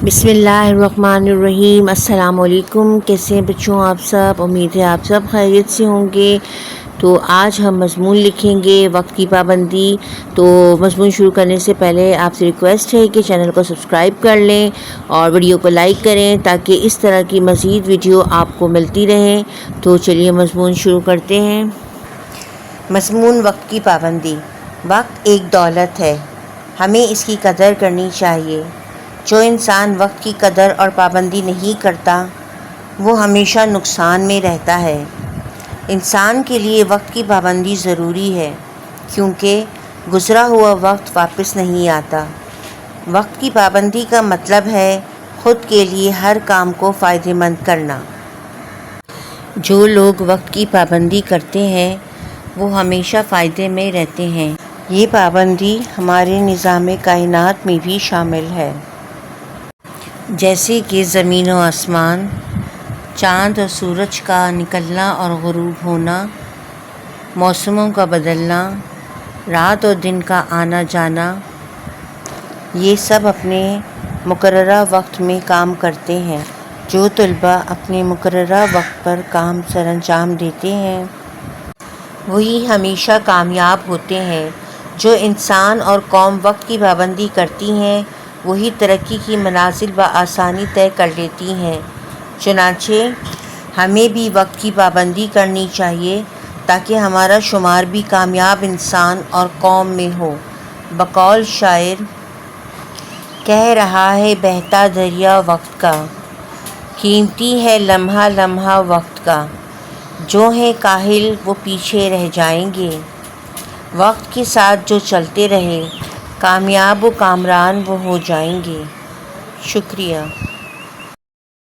بسم اللہ الرحمن الرحیم۔ السلام علیکم، کیسے ہیں بچوں آپ سب؟ امید ہے آپ سب خیریت سے ہوں گے۔ تو آج ہم مضمون لکھیں گے وقت کی پابندی۔ تو مضمون شروع کرنے سے پہلے آپ سے ریکویسٹ ہے کہ چینل کو سبسکرائب کر لیں اور ویڈیو کو لائک کریں تاکہ اس طرح کی مزید ویڈیو آپ کو ملتی رہیں۔ تو چلیے مضمون شروع کرتے ہیں۔ مضمون وقت کی پابندی۔ وقت ایک دولت ہے، ہمیں اس کی قدر کرنی چاہیے۔ جو انسان وقت کی قدر اور پابندی نہیں کرتا وہ ہمیشہ نقصان میں رہتا ہے۔ انسان کے لیے وقت کی پابندی ضروری ہے کیونکہ گزرا ہوا وقت واپس نہیں آتا۔ وقت کی پابندی کا مطلب ہے خود کے لیے ہر کام کو فائدہ مند کرنا۔ جو لوگ وقت کی پابندی کرتے ہیں وہ ہمیشہ فائدے میں رہتے ہیں۔ یہ پابندی ہمارے نظام کائنات میں بھی شامل ہے، جیسے کہ زمین و آسمان، چاند اور سورج کا نکلنا اور غروب ہونا، موسموں کا بدلنا، رات اور دن کا آنا جانا۔ یہ سب اپنے مقررہ وقت میں کام کرتے ہیں۔ جو طلباء اپنے مقررہ وقت پر کام سر انجام دیتے ہیں وہی ہمیشہ کامیاب ہوتے ہیں۔ جو انسان اور قوم وقت کی پابندی کرتی ہیں وہی ترقی کی منازل بآسانی طے کر لیتی ہیں۔ چنانچہ ہمیں بھی وقت کی پابندی کرنی چاہیے تاکہ ہمارا شمار بھی کامیاب انسان اور قوم میں ہو۔ بقول شاعر، کہہ رہا ہے بہتا دریا وقت کا، قیمتی ہے لمحہ لمحہ وقت کا، جو ہیں کاہل وہ پیچھے رہ جائیں گے۔ وقت کے ساتھ جو چلتے رہے کامیاب و کامران وہ ہو جائیں گے۔ شکریہ۔